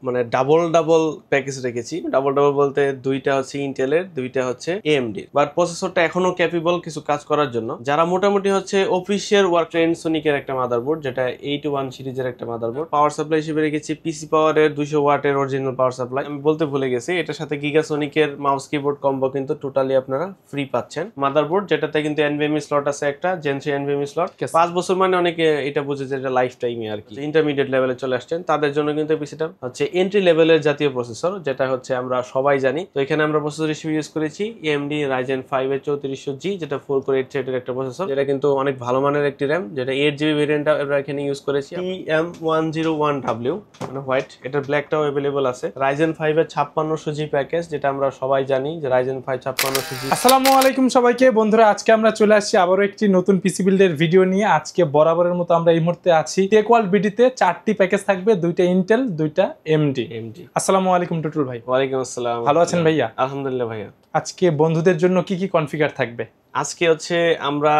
মানে double double package রেখেছি। Double double বলতে দুইটা হচ্ছে ইন্টেলের, দুইটা হচ্ছে এএমডি। বাট প্রসেসরটা এখনো ক্যাপেবল কিছু কাজ করার জন্য। যারা মোটামুটি হচ্ছে অফিসিয়াল ওয়ার্ক ট্রেন্ডসনিকের একটা মাদারবোর্ড, যেটা 81 সিরিজের একটা মাদারবোর্ড। পাওয়ার সাপ্লাই হিসেবে রেখেছি পিসি পাওয়ারের 200 ওয়াটের অরিজিনাল পাওয়ার সাপ্লাই। আমি বলতে ভুলে গেছি, এটার সাথে গিগাসনিকের মাউস কিবোর্ড কম্বো কিন্তু টোটালি আপনারা ফ্রি পাচ্ছেন। মাদারবোর্ড যেটাতে কিন্তু এনভিএমই স্লট আছে একটা, Gen 3 এনভিএমই স্লট। 5 বছর মানে অনেকে এটা বুঝে যে এটা লাইফ টাইমই আর কি। ইন্টারমিডিয়েট লেভেলে চলে আসছেন তাদের জন্য কিন্তু পিসিটা হচ্ছে এন্ট্রি লেভেলের জাতীয় প্রসেসর, যেটা হচ্ছে আমরা সবাই জানি। তো এখানে আমরা প্রসেসর হিসেবে ইউজ করেছি AMD Ryzen 5 এর 3400G, যেটা 4 কোর 8 থ্রেডের একটা প্রসেসর। যেটা কিন্তু অনেক ভালো মানের একটি RAM, যেটা 8GB ভেরিয়েন্ট আমরা এখানে ইউজ করেছি। TM101W মানে হোয়াইট, এটার ব্ল্যাকটাও अवेलेबल আছে। Ryzen 5 এর 5600G প্যাকেজ, যেটা আমরা সবাই জানি যে Ryzen 5 5600G। আসসালামু আলাইকুম সবাইকে বন্ধুরা, আজকে আমরা চলে আসছি আবারও একটি নতুন পিসি বিল্ডের ভিডিও নিয়ে। আজকে বরাবরের মতো আমরা এই মুহূর্তে আছি টেকওয়ার্ল্ড বিডিতে। 4টি প্যাকেজ থাকবে, দুইটা ইন্টেল, দুইটা AMD। আসসালামু আলাইকুম টুটুল ভাই। ওয়ালাইকুম আসসালাম। ভালো আছেন ভাইয়া? আলহামদুলিল্লাহ ভাইয়া। আজকে বন্ধুদের জন্য কি কি কনফিগার থাকবে? আজকে হচ্ছে আমরা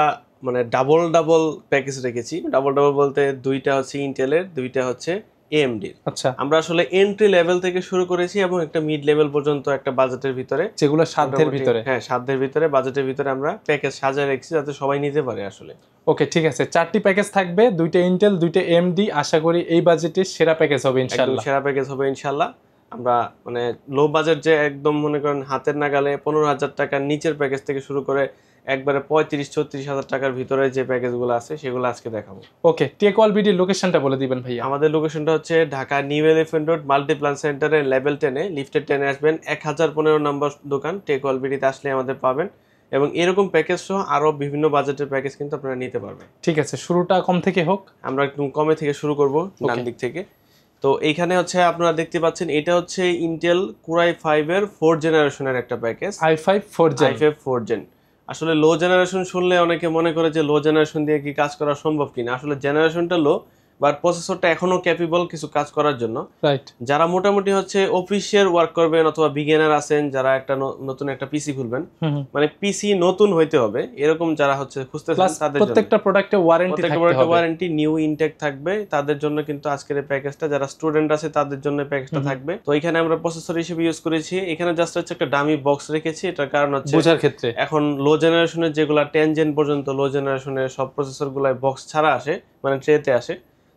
মানে ডাবল ডাবল প্যাকেজ রেখেছি। ডাবল ডাবল বলতে দুইটা হচ্ছে ইন্টেলের, দুইটা হচ্ছে AMD। আচ্ছা, আমরা আসলে এন্ট্রি লেভেল থেকে শুরু করেছি এবং একটা মিড লেভেল পর্যন্ত একটা বাজেটের ভিতরে, যেগুলো সাধ্যের ভিতরে। হ্যাঁ, সাধ্যের ভিতরে, বাজেটের ভিতরে আমরা প্যাকেজ সাজিয়ে রেখেছি যাতে সবাই নিতে পারে আসলে। ওকে, ঠিক আছে। 4টি প্যাকেজ থাকবে, দুইটা ইন্টেল, দুইটা AMD। আশা করি এই বাজেটের সেরা প্যাকেজ হবে ইনশাআল্লাহ। সেরা প্যাকেজ হবে ইনশাআল্লাহ। আমরা মানে লো বাজেট যে একদম মনে করেন হাতের নাগালে 15,000 টাকার নিচের প্যাকেজ থেকে শুরু করে একবারে 35-36 হাজার টাকার ভিতরে যে প্যাকেজগুলো আছে সেগুলো আজকে দেখাবো। ওকে, টেকওয়ার্ল্ড বিডির লোকেশনটা বলে দিবেন ভাইয়া। আমাদের লোকেশনটা হচ্ছে Dhaka new elephant road Multiplan সেন্টারের লেভেল 10-এ, লিফটের 10-এ আসবেন। 1015 নম্বর দোকান। টেকওয়ার্ল্ড বিডিতে আসলে আমাদের পাবেন এবং এরকম প্যাকেজ সহ আরো বিভিন্ন বাজেটের প্যাকেজ কিন্তু আপনারা নিতে পারবেন। ঠিক আছে, শুরুটা কম থেকে হোক। আমরা একটু কমে থেকে শুরু করব, ডান দিক থেকে। তো এইখানে হচ্ছে আপনারা দেখতে পাচ্ছেন, এটা হচ্ছে ইন্টেল Core i5 এর 4th জেনারেশনের একটা প্যাকেজ। i5 4th gen. আসলে লো জেনারেশন শুনলে অনেকে মনে করে যে লো জেনারেশন দিয়ে কি কাজ করা সম্ভব কিনা। আসলে জেনারেশনটা লো, বাট প্রসেসরটা এখনো ক্যাপেবল কিছু কাজ করার জন্য। রাইট। যারা মোটামুটি হচ্ছে অফিসিয়াল ওয়ার্ক করবেন অথবা বিগিনার আছেন, যারা একটা নতুন একটা পিসি খুলবেন, মানে পিসি নতুন হইতে হবে এরকম যারা হচ্ছে খুঁজতেছেন তাদের জন্য প্রত্যেকটা প্রোডাক্টে ওয়ারেন্টি থাকতে হবে। ওয়ারেন্টি নিউ ইনটেক থাকবে তাদের জন্য কিন্তু আজকের এই প্যাকেজটা। যারা স্টুডেন্ট আছে তাদের জন্য প্যাকেজটা থাকবে। তো এখানে আমরা প্রসেসর হিসেবে ইউজ করেছি, এখানে জাস্ট হচ্ছে একটা ডামি বক্স রেখেছি। এটার কারণ হচ্ছে বোঝার ক্ষেত্রে এখন লো জেনারেশনের যেগুলা 10 জেন পর্যন্ত লো জেনারেশনের সব প্রসেসর গুলাই বক্স ছাড়া আসে, মানে ট্রেতে আসে।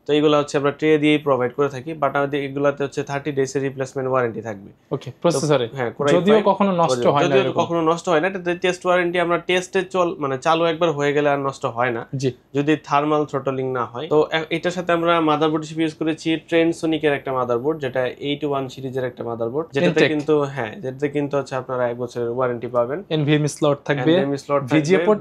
তো এইগুলো হচ্ছে আমরা ট্রে দিয়েই প্রোভাইড করে থাকি, বাট আমাদের এগুলাতে হচ্ছে 30 ডেজ এর রিপ্লেসমেন্ট ওয়ারেন্টি থাকবে। ওকে, প্রসেসরে হ্যাঁ, যদিও কখনো নষ্ট হয় না, যদিও কখনো নষ্ট হয় না। এটা টেস্ট ওয়ারেন্টি, আমরা টেস্টে মানে চালু একবার হয়ে গেলে আর নষ্ট হয় না, জি, যদি থার্মাল থ্রটলিং না হয়। তো এটার সাথে আমরা মাদারবোর্ড হিসেবে ইউজ করেছি ট্রেন্ডসনিকের একটা মাদারবোর্ড, যেটা 81 সিরিজের একটা মাদারবোর্ড, যেটাতে কিন্তু যেটাতে কিন্তু হচ্ছে আপনারা 1 বছরের ওয়ারেন্টি পাবেন। NVMe স্লট থাকবে, VGA পোর্ট,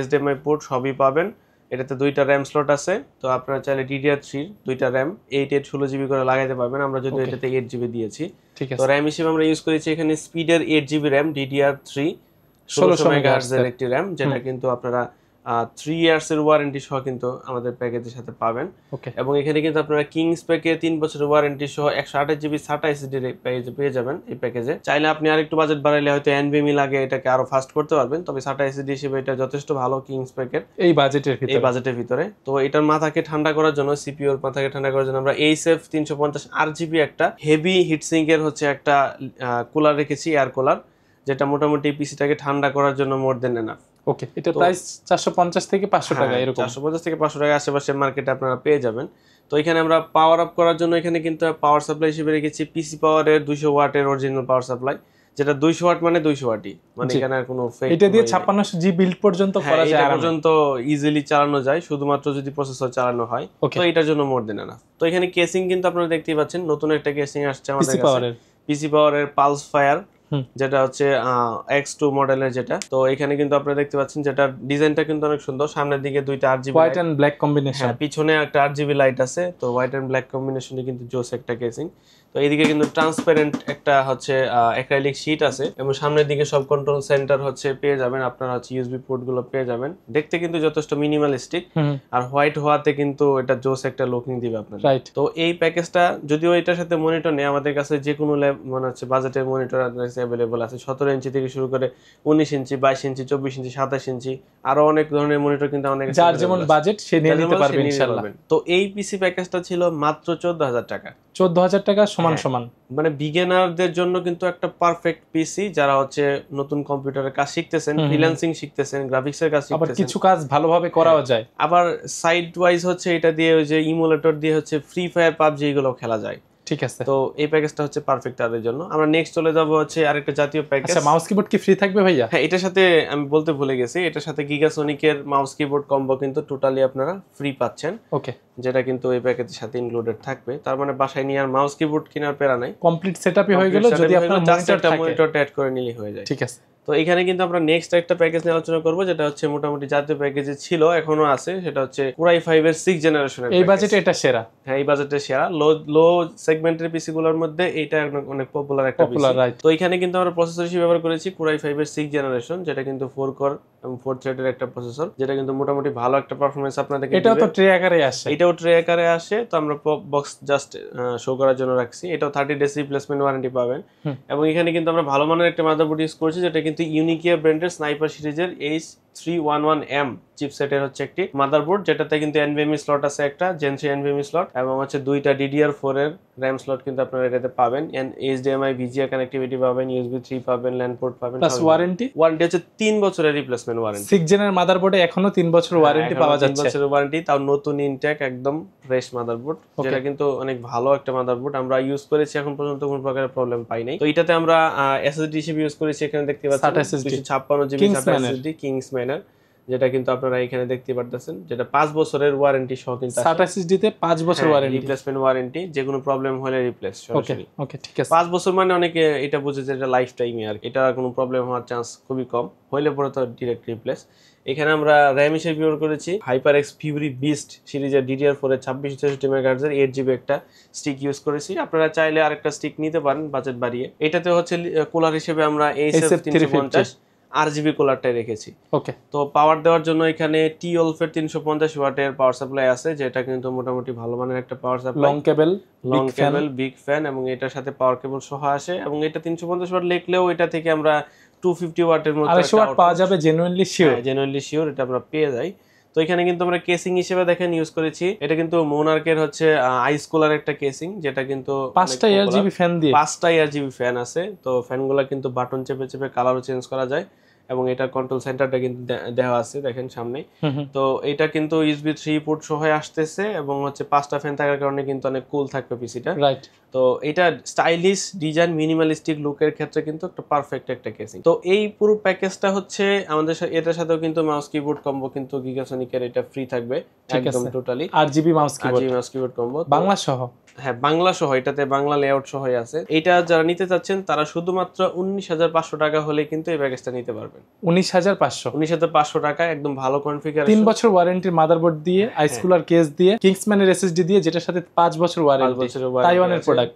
HDMI পোর্ট সবই পাবেন। এটাতে দুইটা RAM স্লট আছে। তো আপনারা চাইলে DDR3 দুইটা RAM 8 16GB করে লাগাইতে পারবেন। আমরা যদি এটাতে 8GB দিয়েছি। ঠিক আছে। তো RAM হিসেবে আমরা ইউজ করেছি এখানে স্পিডের 8GB RAM DDR3 1600 MHz এর একটি RAM, যেটা কিন্তু আপনারা 3 ইয়ার্স এর ওয়ারেন্টি সহ কিন্তু আমাদের প্যাকেজের সাথে পাবেন। এবং এখানে কিন্তু আপনারা কিংস প্যাকে 3 বছরের ওয়ারেন্টি সহ 128GB SATA SSD পেয়ে যাবেন এই প্যাকেজে। চাইলে আপনি আরেকটু বাজেট বাড়াইলে হয়তো NVMe লাগে এটাকে আরো ফাস্ট করতে পারবেন, তবে SATA SSD হিসেবে এটা যথেষ্ট ভালো কিংস প্যাকের এই বাজেটের ভিতরে। তো এটার মাথাকে ঠান্ডা করার জন্য, CPU এর মাথাকে ঠান্ডা করার জন্য আমরা HF 350 RGB একটা হেভি হিটসিঙ্ক এর হচ্ছে একটা কুলার রেখেছি, এয়ার কুলার, যেটা মোটামুটি পিসিটাকে ঠান্ডা করার জন্য মোর দেন এনাফ। ওকে, এটা প্রাইস 450 থেকে 500 টাকা এরকম। 450 থেকে 500 টাকা আশেপাশে মার্কেটে আপনারা পেয়ে যাবেন। তো এখানে আমরা পাওয়ার আপ করার জন্য এখানে কিন্তু পাওয়ার সাপ্লাই হিসেবে রেখেছি পিসি পাওয়ারের 200 ওয়াটের অরিজিনাল পাওয়ার সাপ্লাই, যেটা 200 ওয়াট মানে 200 ওয়াটই, মানে এখানে আর কোনো ফেক। এটা দিয়ে 5600G বিল্ড পর্যন্ত করা যায়, এটা পর্যন্ত ইজিলি চালানো যায়, শুধুমাত্র যদি প্রসেসর চালানো হয়। তো এটার জন্য মোর দেন এনাফ। তো এখানে কেসিং কিন্তু আপনারা দেখতেই পাচ্ছেন, নতুন একটা কেসিং আসছে আমাদের কাছে, পিসি পাওয়ারের পালস ফায়ার, যেটা হচ্ছে X2 মডেলের যেটা। তো এখানে কিন্তু আপনারা দেখতে পাচ্ছেন যেটা ডিজাইনটা কিন্তু অনেক সুন্দর। সামনের দিকে দুইটা RGB white and black combination, পিছনে একটা RGB লাইট আছে। তো হোয়াইট এন্ড ব্ল্যাক কম্বিনেশনে কিন্তু জোস একটা কেসিং। তো এইদিকে কিন্তু ট্রান্সপারেন্ট একটা হচ্ছে অ্যাক্রাইলিক শীট আছে এবং সামনের দিকে সব কন্ট্রোল সেন্টার হচ্ছে পেয়ে যাবেন আপনারা, হচ্ছে USB পোর্ট গুলো পেয়ে যাবেন। দেখতে কিন্তু যথেষ্ট মিনিমালিস্টিক, আর হোয়াইট হওয়াতে কিন্তু এটা জোস একটা লুকিং দিবে আপনাদের। তো এই প্যাকেজটা যদিও এটার সাথে মনিটর নেই, আমাদের কাছে যে কোনো মানে হচ্ছে বাজেটের মনিটর অ্যাভেলেবল আছে, 17 ইঞ্চি থেকে শুরু করে 19 ইঞ্চি, 22 ইঞ্চি, 24 ইঞ্চি, 27 ইঞ্চি, আরো অনেক ধরনের মনিটর কিন্তু আমাদের কাছে যার যেমন বাজেট সে নিয়ে নিতে পারবে ইনশাআল্লাহ। তো এই পিসি প্যাকেজটা ছিল মাত্র 14,000 টাকা। 14,000 টাকা সমান সমান, মানে বিগিনারদের জন্য কিন্তু একটা পারফেক্ট পিসি, যারা হচ্ছে নতুন কম্পিউটারের কাজ শিখতেছেন, ফ্রিল্যান্সিং শিখতেছেন, গ্রাফিক্সের কাজ আবার শিখতেছেন, কিছু কাজ ভালোভাবে করাও যায়। আবার সাইড ওয়াইজ হচ্ছে এটা দিয়ে ওই যে ইমুলেটর দিয়ে হচ্ছে ফ্রি ফায়ার, পাবজি এগুলো খেলা যায়। ঠিক আছে, তো এই প্যাকেজটা হচ্ছে পারফেক্ট তাদের জন্য। আমরা নেক্সট চলে যাব হচ্ছে আরেকটা জাতীয় প্যাকেজ। আচ্ছা, মাউস কিবোর্ড কি ফ্রি থাকবে ভাইয়া? হ্যাঁ, এটার সাথে আমি বলতে ভুলে গেছি, এটার সাথে গিগাসনিকের মাউস কিবোর্ড কম্বো কিন্তু টোটালি আপনারা ফ্রি পাচ্ছেন। ওকে, যেটা কিন্তু এই প্যাকেজের সাথে ইনক্লুডেড থাকবে। তার মানে বাসায় নিয়ে আর মাউস কিবোর্ড কেনার প্যারা নাই, কমপ্লিট সেটআপই হয়ে গেল। যদি আপনার মনিটরটা অ্যাড করে নিলেই হয়ে যায়। ঠিক আছে। তো এখানে কিন্তু আমরা নেক্সট একটা প্যাকেজ নিয়ে আলোচনা করব, যেটা হচ্ছে মোটামুটি জাতীয় প্যাকেজে ছিল, এখনো আছে। সেটা হচ্ছে Core i5 এর 6th জেনারেশনের। এই বাজেটে এটা সেরা। হ্যাঁ, এই বাজেটে সেরা। লো সেগমেন্টের পিসি গুলোর মধ্যে এটা অনেক পপুলার একটা পিসি। তো এখানে কিন্তু আমরা প্রসেসর হিসেবে ব্যবহার করেছি Core i5 এর 6th জেনারেশন, যেটা কিন্তু 4 কোর এবং 4 থ্রেডের একটা প্রসেসর, যেটা কিন্তু মোটামুটি ভালো একটা পারফরম্যান্স আপনাদেরকে দিবে। এটাও তো ট্রে আকারে আসে। এটাও ট্রে আকারে আসে। তো আমরা বক্স জাস্ট শো করার জন্য রাখছি। এটাও 30 ডেজ রিপ্লেসমেন্ট ওয়ারেন্টি পাবেন। এবং এখানে কিন্তু আমরা ভালো মানের একটা মাদারবোর্ড ইউজ করছি, যেটা কিন্তু ইউনিকিয়া ব্র্যান্ডের স্নাইপার সিরিজের H311M চিপসেটের হচ্ছে একটি মাদারবোর্ড, যেটাতে কিন্তু NVMe স্লট আছে, একটা Gen 3 NVMe স্লট, এবং হচ্ছে দুইটা DDR4 এর RAM স্লট কিন্তু আপনারা এটাতে পাবেন। HDMI VGA কানেক্টিভিটি পাবেন, USB 3 পাবেন, LAN পোর্ট পাবেন, প্লাস ওয়ারেন্টি হচ্ছে 3 বছরের রিপ্লেসমেন্ট ওয়ারেন্টি। 6 জেনের মাদারবোর্ডে এখনো 3 বছর ওয়ারেন্টি পাওয়া যাচ্ছে। 3 বছরের ওয়ারেন্টি, তাও নতুন ইনটেক একদম ফ্রেশ মাদারবোর্ড, যেটা কিন্তু অনেক ভালো একটা মাদারবোর্ড। আমরা ইউজ করেছি, এখন পর্যন্ত কোনো প্রকারের প্রবলেম পাই নাই। তো এটাতে আমরা SSD হিসেবে ইউজ করেছি, এখানে দেখতে পাচ্ছেন 256 GB SSD কিংসম্যানের, যেটা কিন্তু আপনারা এখানে দেখতে পারতেছেন, যেটা 5 বছরের ওয়ারেন্টি সহ কিন্তু SATA SSD তে 5 বছর ওয়ারেন্টি, রিপ্লেসমেন্ট ওয়ারেন্টি, যে কোনো প্রবলেম হলে রিপ্লেস সরাসরি। ওকে, ঠিক আছে। 5 বছর মানে অনেকে এটা বুঝে যে এটা লাইফ টাইমই, আর এটা কোনো প্রবলেম হওয়ার চান্স খুবই কম, হইলে পরে তো ডাইরেক্ট রিপ্লেস। এখানে আমরা RAM হিসেবে ব্যবহার করেছি HyperX Fury Beast সিরিজের DDR4 এর 2664 MHz এর 8GB একটা স্টিক ইউজ করেছি। আপনারা চাইলে আরেকটা স্টিক নিতে পারেন বাজেট বাড়িয়ে। এটাতে হচ্ছে কুলার হিসেবে আমরা SF350 RGB কুলারটাই রেখেছি। ওকে, তো পাওয়ার দেওয়ার জন্য এখানে T-Wolf এর 350 ওয়াটের পাওয়ার সাপ্লাই আছে, যেটা কিন্তু মোটামুটি ভালো মানের একটা পাওয়ার সাপ্লাই। লং কেবল, বিগ ফ্যান, এবং এটার সাথে পাওয়ার কেবল সহ আসে। এবং এটা 350 ওয়াট লেখলেও এটা থেকে আমরা 250 ওয়াটের মতো 250 ওয়াট পাওয়া যাবে। জেনুইনলি শিওর এটা আমরা পেয়ে যাই। তো এখানে কিন্তু আমরা কেসিং হিসেবে দেখেন ইউজ করেছি, এটা কিন্তু মোনার্কের হচ্ছে আইস কুলার একটা কেসিং, যেটা কিন্তু 5টা RGB ফ্যান দিয়ে 5টা RGB ফ্যান আছে। তো ফ্যানগুলো কিন্তু বাটন চেপে চেপে কালারও চেঞ্জ করা যায়, এবং এটা কন্ট্রোল সেন্টারটা কিন্তু দেওয়া আছে দেখেন সামনে। তো এটা কিন্তু USB 3 পোর্ট সহ আসতেছে, এবং হচ্ছে 5টা ফ্যান থাকার কারণে কিন্তু অনেক কুল থাকবে পিসিটা। রাইট। তো এটা স্টাইলিশ ডিজাইন, মিনিমালিস্টিক লুকের ক্ষেত্রে কিন্তু একটা পারফেক্ট একটা কেসিং। তো এই পুরো প্যাকেজটা হচ্ছে আমাদের এটার সাথেও কিন্তু মাউস কিবোর্ড কম্বো কিন্তু গিগাসনিকের এটা ফ্রি থাকবে একদম totally. RGB mouse keyboard combo Bangla সহ। হ্যাঁ, বাংলা সহ, এটাতে বাংলা লেআউট সহ আছে। এটা যারা নিতে চাচ্ছেন তারা শুধুমাত্র 19,500 টাকা হলে কিন্তু এই প্যাকেজটা নিতে পারবেন। 19,500 টাকা, একদম ভালো কনফিগারেশন, 3 বছর ওয়ারেন্টির মাদারবোর্ড দিয়ে, আইস কুলার কেস দিয়ে, কিংসম্যানের SSD দিয়ে, যেটার সাথে 5 বছর ওয়ারেন্টি, তাইওয়ানের প্রোডাক্ট,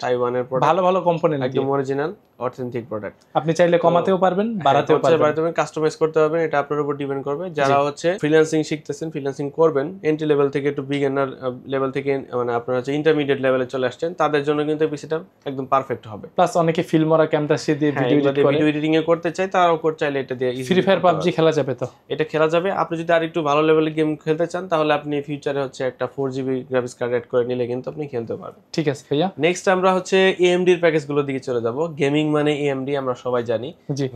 ভালো ভালো কম্পোনেন্ট, একদম অরিজিনাল অথেন্টিক প্রোডাক্ট। আপনি চাইলে কমাতেও পারবেন, বাড়াতেও পারবেন, কাস্টমাইজ করতে পারবেন, এটা আপনার উপর ডিপেন্ড করবে। যারা হচ্ছে ফ্রিল্যান্সিং শিখতেছেন, ফ্রিল্যান্সিং করবেন, এন্ট্রি লেভেল থেকে একটু বিগিনার লেভেল থেকে মানে আপনারা হচ্ছে ইন্টারমিডিয়েট লেভেলে চলে আসছেন, তাদের জন্য কিন্তু পিসিটা একদম পারফেক্ট হবে। প্লাস অনেকে ফিল্মরা ক্যামটাসি দিয়ে ভিডিও এডিটিং এ করতে চায়, তারাও চাইলে এটা দিয়ে ফ্রি ফায়ার পাবজি খেলা যাবে। তো এটা খেলা যাবে। আপনি যদি আর একটু ভালো লেভেলের গেম খেলতে চান, তাহলে আপনি ফিউচারে হচ্ছে একটা 4GB গ্রাফিক্স কার্ড অ্যাড করে নিলে কিন্তু আপনি খেলতে পারবেন। ঠিক আছে ভাইয়া। নেক্সট আমরা হচ্ছে AMD এর প্যাকেজগুলোর দিকে চলে যাব। গেমিং মানে AMD আমরা সবাই জানি,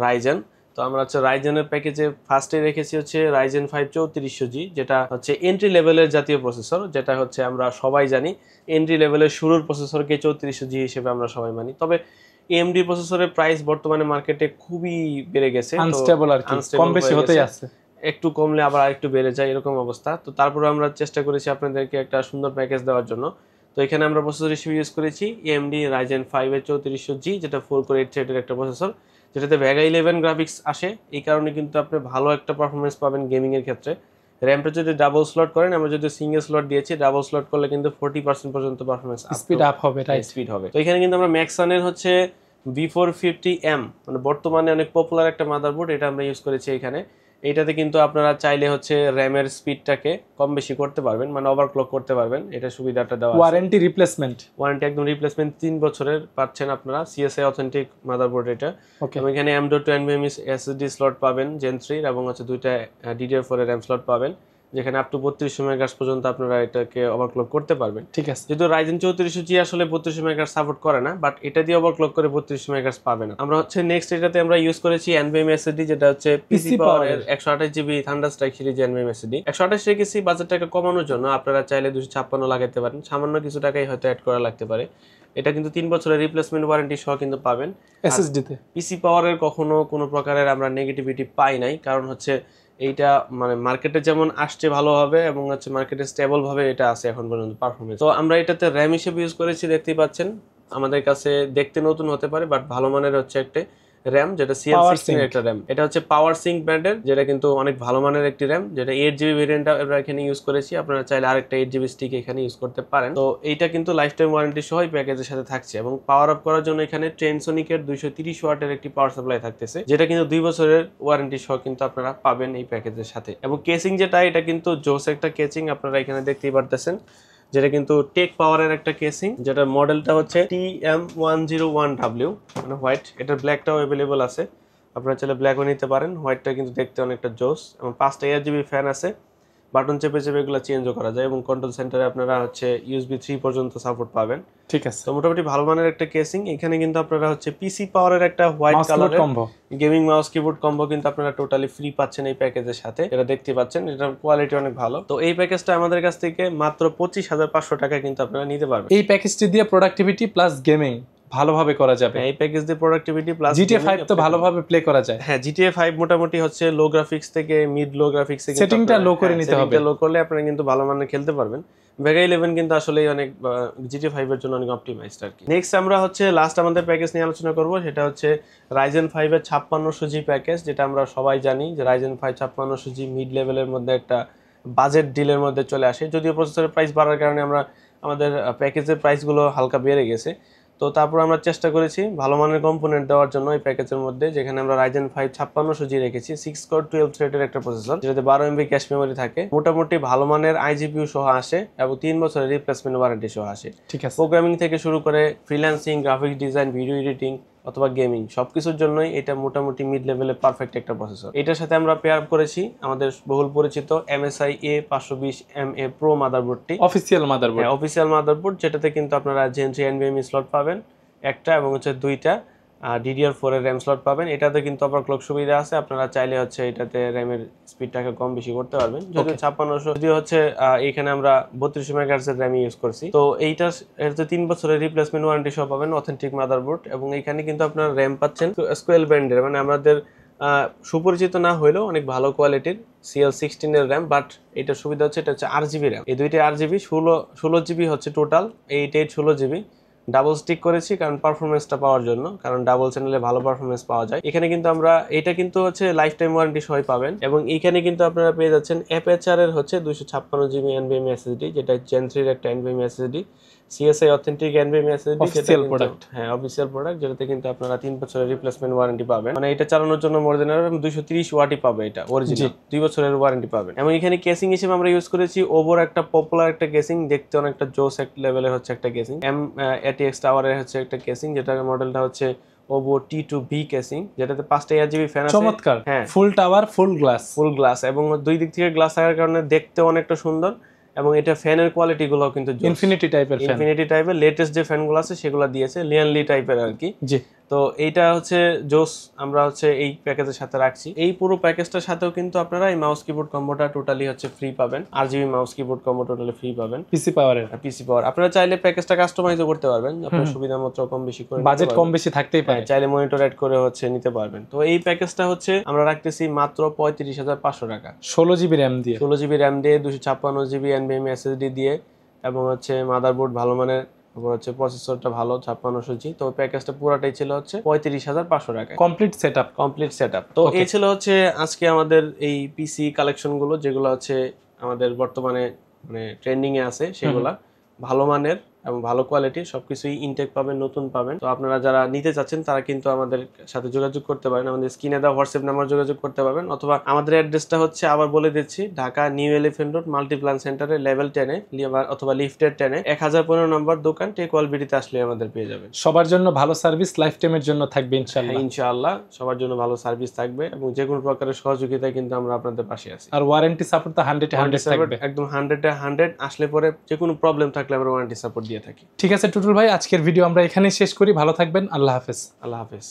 রাইজেন। তো আমরা হচ্ছে রাইজেনের প্যাকেজে ফার্স্টে রেখেছি হচ্ছে Ryzen 5 3400G, যেটা হচ্ছে এন্ট্রি লেভেলের জাতীয় প্রসেসর, যেটা হচ্ছে আমরা সবাই জানি এন্ট্রি লেভেলের শুরুর প্রসেসরকে 3400G হিসেবে আমরা সবাই মানি। তবে AMD প্রসেসরের প্রাইস বর্তমানে মার্কেটে খুবই বেড়ে গেছে, আনস্টেবল আর কি, কম বেশি হতেই আছে, একটু কমলে আবার আরেকটু বেড়ে যায়, এরকম অবস্থা। তো তারপরে আমরা চেষ্টা করেছি আপনাদেরকে একটা সুন্দর প্যাকেজ দেওয়ার জন্য। তো এখানে আমরা প্রসেসর হিসেবে ইউজ করেছি AMD Ryzen 5 এর 3400G, যেটা 4 কোর 8 থ্রেডের একটা প্রসেসর, যেটাতে Vega 11 গ্রাফিক্স আসে। এই কারণে কিন্তু আপনি ভালো একটা পারফরমেন্স পাবেন গেমিং এর ক্ষেত্রে। র্যামটা যদি ডাবল স্লট করেন, আমরা যদি সিঙ্গেল স্লট দিয়েছি, ডাবল স্লট করলে কিন্তু 40% পর্যন্ত পারফরমেন্স স্পিড আপ হবে, রাইট, স্পিড হবে। তো এখানে কিন্তু আমরা ম্যাক্সনের হচ্ছে V450M, মানে বর্তমানে অনেক পপুলার একটা মাদারবোর্ড, এটা আমরা ইউজ করেছি এখানে। এইটাতে কিন্তু আপনারা চাইলে হচ্ছে র্যামের স্পিডটাকে কম বেশি করতে পারবেন, মানে ওভারক্লক করতে পারবেন। এটা সুবিধাটা দেওয়া আছে। ওয়ারেন্টি রিপ্লেসমেন্ট, ওয়ারেন্টি একদম রিপ্লেসমেন্ট 3 বছরের পাচ্ছেন আপনারা। সিএসআই অথেন্টিক মাদারবোর্ড এটা। ওকে। এবং এখানে M.2 NVMe SSD স্লট পাবেন জেন 3 এবং হচ্ছে দুইটা DDR4 এর RAM স্লট পাবেন, যেখানে আপ টু 3200 মেগাহার্টজ পর্যন্ত আপনারা এটাকে ওভারক্লক করতে পারবেন। ঠিক আছে। যেহেতু Ryzen 3400G আসলে 3200 মেগাহার্টজ সাপোর্ট করে না, বাট এটা দিয়ে ওভারক্লক করে 3200 মেগাহার্টজ পাবেন। আমরা হচ্ছে নেক্সট এটাতে আমরা ইউজ করেছি NVMe SSD, যেটা হচ্ছে পিসি পাওয়ারের 128GB থান্ডারস্ট্রাইক সিরিজ NVMe SSD। 128 রেখেছি বাজেটটাকে কমানোর জন্য, আপনারা চাইলে 256 লাগাতে পারেন, সামান্য কিছু টাকাই হয়তো অ্যাড করা লাগতে পারে। এটা কিন্তু 3 বছরের রিপ্লেসমেন্ট ওয়ারেন্টি সহ কিন্তু পাবেন এসএসডি তে। পিসি পাওয়ারের কখনো কোনো প্রকারের আমরা নেগেটিভিটি পাই নাই, কারণ হচ্ছে এইটা মানে মার্কেটে যেমন আসছে ভালোভাবে এবং হচ্ছে মার্কেটে স্টেবল ভাবে এটা আছে এখন পর্যন্ত পারফরমেন্স। তো আমরা এটাতে র্যাম হিসেবে ইউজ করেছি, দেখতেই পাচ্ছেন। আমাদের কাছে দেখতে নতুন হতে পারে, বাট ভালো মানের হচ্ছে একটা র্যাম, যেটা CL16 এর একটা র্যাম। এটা হচ্ছে পাওয়ার সিঙ্ক ব্র্যান্ডের, যেটা কিন্তু অনেক ভালো মানের একটি র্যাম, যেটা 8GB ভেরিয়েন্টটা আমরা এখানে ইউজ করেছি। আপনারা চাইলে আরেকটা 8GB স্টিক এখানে ইউজ করতে পারেন। তো এইটা কিন্তু লাইফ টাইম ওয়ারেন্টি সহ প্যাকেজের সাথে থাকছে। এবং পাওয়ার আপ করার জন্য এখানে ট্রেনসোনিকের 230 ওয়াটের একটি পাওয়ার সাপ্লাই থাকতেছে, যেটা কিন্তু 2 বছরের ওয়ারেন্টি সহ কিন্তু আপনারা পাবেন এই প্যাকেজের সাথে। এবং কেসিং যেটা, এটা কিন্তু জোস একটা কেসিং, আপনারা এখানে দেখতেই পারতেছেন, যেটা কিন্তু টেক পাওয়ারের একটা কেসিং, যেটার মডেলটা হচ্ছে TM101W, মানে হোয়াইট। এটার ব্ল্যাকটাও অ্যাভেলেবল আছে, আপনারা চাইলে ব্ল্যাকও নিতে পারেন। হোয়াইটটা কিন্তু দেখতে অনেকটা জোস। এবং 5টা ARGB ফ্যান আছে, বাটন চেপে চেপে এগুলো চেঞ্জও করা যায়। এবং কন্ট্রোল সেন্টারে আপনারা হচ্ছে USB 3 পর্যন্ত সাপোর্ট পাবেন। ঠিক আছে। তো মোটামুটি ভালো মানের একটা কেসিং। এখানে কিন্তু আপনারা হচ্ছে পিসি পাওয়ারের একটা হোয়াইট কালারের গেমিং মাউস কিবোর্ড কম্বো কিন্তু আপনারা টোটালি ফ্রি পাচ্ছেন এই প্যাকেজের সাথে। এটা দেখতে পাচ্ছেন, এটার কোয়ালিটি অনেক ভালো। তো এই প্যাকেজটা আমাদের কাছ থেকে মাত্র 25,500 টাকায় কিন্তু আপনারা নিতে পারবেন। এই প্যাকেজটি দিয়ে প্রোডাক্টিভিটি প্লাস গেমিং ভালোভাবে করা যাবে। এই প্যাকেজ দিয়ে প্রোডাক্টিভিটি প্লাস GTA 5 তো ভালোভাবে প্লে করা যায়। হ্যাঁ, GTA 5 মোটামুটি হচ্ছে লো গ্রাফিক্স থেকে মিড লো গ্রাফিক্স থেকে সেটিংটা লো করে নিতে হবে। সেটিংটা লো করলে আপনারা কিন্তু ভালো মানের খেলতে পারবেন। Vega 11 কিন্তু আসলে অনেক GTA 5 এর জন্য অনেক অপটিমাইজড আর কি। নেক্সট আমরা হচ্ছে লাস্ট আমাদের প্যাকেজ নিয়ে আলোচনা করব, সেটা হচ্ছে Ryzen 5 এর 5600G প্যাকেজ, যেটা আমরা সবাই জানি যে Ryzen 5 5600G মিড লেভেলের মধ্যে একটা বাজেট ডিলের মধ্যে চলে আসে। যদিও প্রসেসরের প্রাইস বাড়ার কারণে আমরা আমাদের প্যাকেজের প্রাইসগুলো হালকা বেড়ে গেছে। তো তারপর আমরা চেষ্টা করেছি ভালো মানের কম্পোনেন্ট দেওয়ার জন্য এই প্যাকেজের মধ্যে, যেখানে আমরা Ryzen 5 5600G রেখেছি, 6 কোর 12 থ্রেডের একটা প্রসেসর, যেটাতে 12 MB ক্যাশ মেমরি থাকে। মোটামুটি ভালো মানের iGPU সহ আসে এবং 3 বছরের রিপ্লেসমেন্ট ওয়ারেন্টি সহ আসে। ঠিক আছে। প্রোগ্রামিং থেকে শুরু করে freelancing, graphics design, video editing অথবা গেমিং সবকিছুর জন্যই এটা মোটামুটি মিড লেভেলে পারফেক্ট একটা প্রসেসর। এটার সাথে আমরা পেয়ার আপ করেছি আমাদের বহুল পরিচিত MSI A520MA Pro মাদারবোর্ডটি, অফিসিয়াল মাদারবোর্ড। হ্যাঁ, অফিসিয়াল মাদারবোর্ড, যেটাতে কিন্তু আপনারা Gen 3 NVMe স্লট পাবেন একটা এবং হচ্ছে দুইটা DDR4 এর RAM স্লট পাবেন। এটাতে কিন্তু ওভারক্লক সুবিধা আছে, আপনারা চাইলে হচ্ছে এটাতে র্যামের স্পিডটাকে কম বেশি করতে পারবেন। যদিও 5600 যদিও হচ্ছে এখানে আমরা 3200 মেগাহার্টজ এর RAM ইউজ করছি। তো এইটা এর তো 3 বছরের রিপ্লেসমেন্ট ওয়ারেন্টি সহ পাবেন, অথেন্টিক মাদারবোর্ড। এবং এখানে কিন্তু আপনারা RAM পাচ্ছেন স্কোয়েল ব্র্যান্ডের, মানে আমাদের সুপরিচিত না হলেও অনেক ভালো কোয়ালিটির CL16 এর RAM, বাট এটার সুবিধা হচ্ছে এটা হচ্ছে RGB RAM। এই দুইটা RGB 16GB হচ্ছে টোটাল, 8 16GB ডাবল স্টিক করেছি কারণ পারফরমেন্সটা পাওয়ার জন্য, কারণ ডাবল চ্যানেলে ভালো পারফরমেন্স পাওয়া যায়। এখানে কিন্তু আমরা এটা কিন্তু হচ্ছে লাইফ টাইম ওয়ারেন্টি সহ পাবেন। এবং এখানে কিন্তু আপনারা পেয়ে যাচ্ছেন Aperture এর হচ্ছে 256GB NVMe SSD, যেটা Gen 3 এর একটা NVMe SSD, CSI authentic NVMe SSD, official product. হ্যাঁ, অফিসিয়াল প্রোডাক্ট, যেটাতে কিন্তু আপনারা 3 বছরের রিপ্লেসমেন্ট ওয়ারেন্টি পাবেন। মানে এটা চালানোর জন্য মোর দেন 230 ওয়াটই পাবে, এটা অরিজিনাল 2 বছরের ওয়ারেন্টি পাবেন। এবং এখানে কেসিং হিসেবে আমরা ইউজ করেছি ওভোর একটা পপুলার একটা কেসিং, দেখতে অনেকটা জোস এক লেভেলের হচ্ছে একটা কেসিং, ATX টাওয়ারের হচ্ছে একটা কেসিং, যেটার মডেলটা হচ্ছে ওভো T2B কেসিং, যেটাতে 5টা ARGB ফ্যান আছে। চমৎকার। হ্যাঁ, ফুল টাওয়ার, ফুল গ্লাস এবং দুই দিক থেকে গ্লাস থাকার কারণে দেখতে অনেকটা সুন্দর। এবং এটা ফ্যানের কোয়ালিটি গুলো কিন্তু ইনফিনিটি টাইপের লেটেস্ট যে ফ্যানগুলো আছে সেগুলো দিয়েছে, লিয়ানলি টাইপের আর কি। জি। তো এইটা হচ্ছে জোস, আমরা হচ্ছে এই প্যাকেজের সাথে রাখছি। এই পুরো প্যাকেজটার সাথেও কিন্তু আপনারা এই মাউস কিবোর্ড কম্বোটা টোটালি হচ্ছে ফ্রি পাবেন, RGB mouse keyboard combo totally free পাবেন, পিসি পাওয়ার। আপনারা চাইলে প্যাকেজটা কাস্টমাইজও করতে পারবেন, আপনার সুবিধা মতো কম বেশি করে, বাজেট কম বেশি থাকতেই পারে, চাইলে মনিটর অ্যাড করে হচ্ছে নিতে পারবেন। তো এই প্যাকেজটা হচ্ছে আমরা রাখতেছি মাত্র 35,500 টাকা, 16GB RAM দিয়ে 16GB RAM দিয়ে 256GB NVMe SSD দিয়ে, এবং হচ্ছে মাদারবোর্ড ভালো মানের, তারপর হচ্ছে প্রসেসরটা ভালো 5600G। তো প্যাকেজটা পুরাটাই ছিল হচ্ছে 35,500 টাকা, কমপ্লিট সেটআপ। তো এই ছিল হচ্ছে আজকে আমাদের এই পিসি কালেকশন গুলো, যেগুলো হচ্ছে আমাদের বর্তমানে মানে ট্রেন্ডিং এ আছে, সেগুলা ভালো মানের এবং ভালো কোয়ালিটি, সবকিছুই ইনটেক পাবেন, নতুন পাবেন। তো আপনারা যারা নিতে চাচ্ছেন তারা কিন্তু আমাদের সাথে যোগাযোগ করতে পারেন, আমাদের স্ক্রিনে দেওয়া হোয়াটসঅ্যাপ নাম্বার যোগাযোগ করতে পারবেন, অথবা আমাদের অ্যাড্রেসটা হচ্ছে আবার বলে দিচ্ছি, Dhaka new elephant road Multiplan সেন্টারে লেভেল 10-এ অথবা লিফটের 10-এ 1015 নম্বর দোকান, টেকওয়াল বিডিতে আসলে আমাদের পেয়ে যাবেন। সবার জন্য ভালো সার্ভিস লাইফ টাইমের জন্য থাকবে ইনশাআল্লাহ। ইনশাআল্লাহ সবার জন্য ভালো সার্ভিস থাকবে এবং যে কোনো প্রকারের সহযোগিতায় কিন্তু আমরা আপনাদের পাশে আছি। আর ওয়ারেন্টি সাপোর্ট তো 100 থাকবে, একদম 100 আসলে পরে যে কোনো প্রবলেম থাকলে আমরা ওয়ারেন্টি সাপোর্ট দিয়ে থাকি। ঠিক আছে টুটুল ভাই, আজকের ভিডিও আমরা এখানেই শেষ করি। ভালো থাকবেন, আল্লাহ হাফেজ। আল্লাহ হাফেজ।